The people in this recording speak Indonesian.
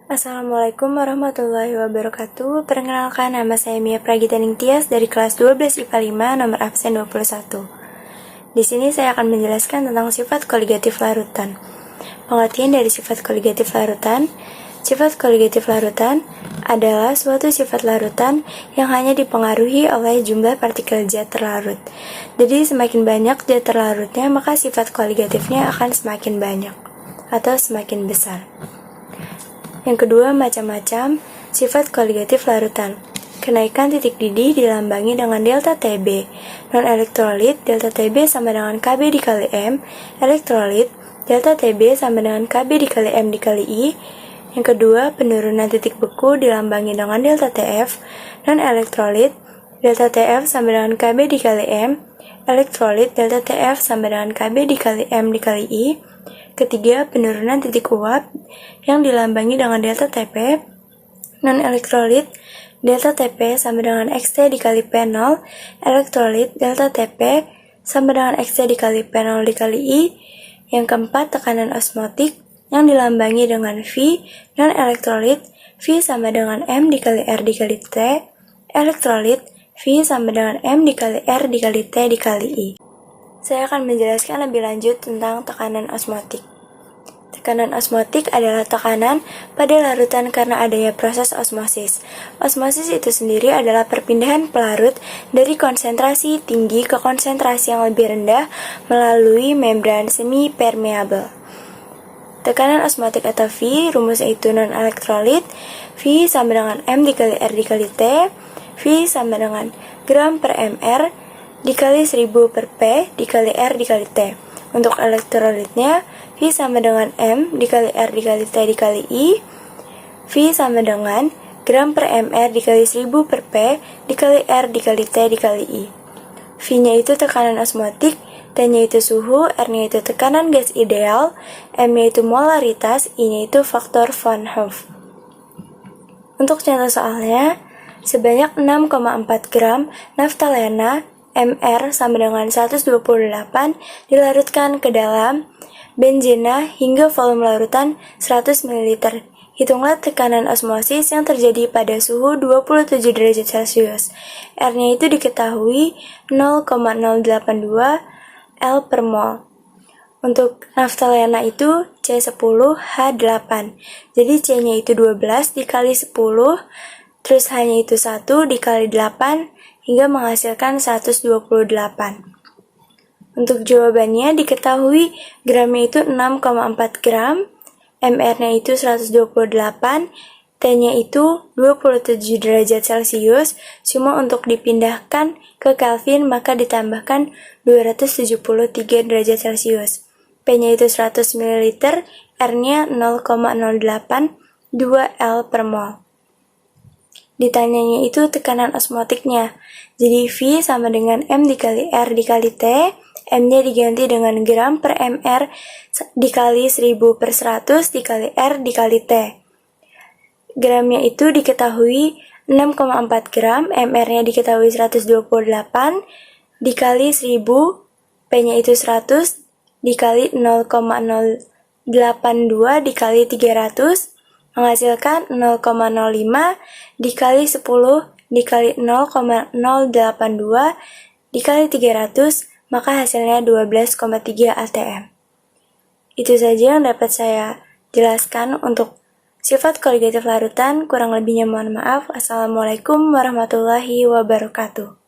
Assalamualaikum warahmatullahi wabarakatuh. Perkenalkan, nama saya Mia Pragita Ningtyas dari kelas 12 IPA 5, nomor absen 21. Di sini saya akan menjelaskan tentang sifat koligatif larutan. Pengertian dari sifat koligatif larutan. Sifat koligatif larutan adalah suatu sifat larutan yang hanya dipengaruhi oleh jumlah partikel zat terlarut. Jadi semakin banyak zat terlarutnya, maka sifat koligatifnya akan semakin banyak atau semakin besar. Yang kedua, macam-macam sifat koligatif larutan. Kenaikan titik didih dilambangi dengan delta Tb. Non-elektrolit, delta Tb sama dengan Kb dikali M. Elektrolit, delta Tb sama dengan Kb dikali M dikali I. Yang kedua, penurunan titik beku dilambangi dengan delta Tf. Non-elektrolit, delta Tf sama dengan Kb dikali M. Elektrolit, delta Tf sama dengan Kb dikali M dikali I. Ketiga, penurunan titik uap yang dilambangi dengan delta Tp. Non-elektrolit, delta Tp sama dengan Xt dikali P0. Elektrolit, delta Tp sama dengan Xt dikali P0 dikali I. Yang keempat, tekanan osmotik yang dilambangi dengan V. Non-elektrolit, V sama dengan M dikali R dikali T. Elektrolit, V sama dengan M dikali R dikali T dikali I. Saya akan menjelaskan lebih lanjut tentang tekanan osmotik. Tekanan osmotik adalah tekanan pada larutan karena adanya proses osmosis. Osmosis itu sendiri adalah perpindahan pelarut dari konsentrasi tinggi ke konsentrasi yang lebih rendah melalui membran semi permeabel. Tekanan osmotik atau V, rumusnya itu non-elektrolit, V sama dengan M dikali R dikali T, V sama dengan gram per mR dikali 1000 per P dikali R dikali T. Untuk elektrolitnya, V sama dengan M dikali R dikali T dikali I. V sama dengan gram per mR dikali 1000 per P dikali R dikali T dikali I. V-nya itu tekanan osmotik, T-nya itu suhu, R-nya itu tekanan gas ideal, M-nya itu molaritas, I-nya itu faktor von Hoff. Untuk contoh soalnya, sebanyak 6,4 gram naftalena Mr sama dengan 128 dilarutkan ke dalam benzena hingga volume larutan 100 ml. Hitunglah tekanan osmosis yang terjadi pada suhu 27 derajat Celcius. R-nya itu diketahui 0,082 L per mol. Untuk naftalena itu C10H8. Jadi C-nya itu 12 dikali 10, terus H-nya itu 1 dikali 8, hingga menghasilkan 128. Untuk jawabannya diketahui gramnya itu 6,4 gram, MR-nya itu 128, T-nya itu 27 derajat Celcius, cuma untuk dipindahkan ke Kelvin maka ditambahkan 273 derajat Celcius. P-nya itu 100 ml, R-nya 0,082 L per mol. Ditanyanya itu tekanan osmotiknya. Jadi V sama dengan M dikali R dikali T, M-nya diganti dengan gram per mR dikali 1000 per 100 dikali R dikali T. Gramnya itu diketahui 6,4 gram, mR-nya diketahui 128, dikali 1000, P-nya itu 100, dikali 0,082 dikali 300, menghasilkan 0,05 dikali 10 dikali 0,082 dikali 300, maka hasilnya 12,3 atm. Itu saja yang dapat saya jelaskan untuk sifat koligatif larutan. Kurang lebihnya mohon maaf. Assalamualaikum warahmatullahi wabarakatuh.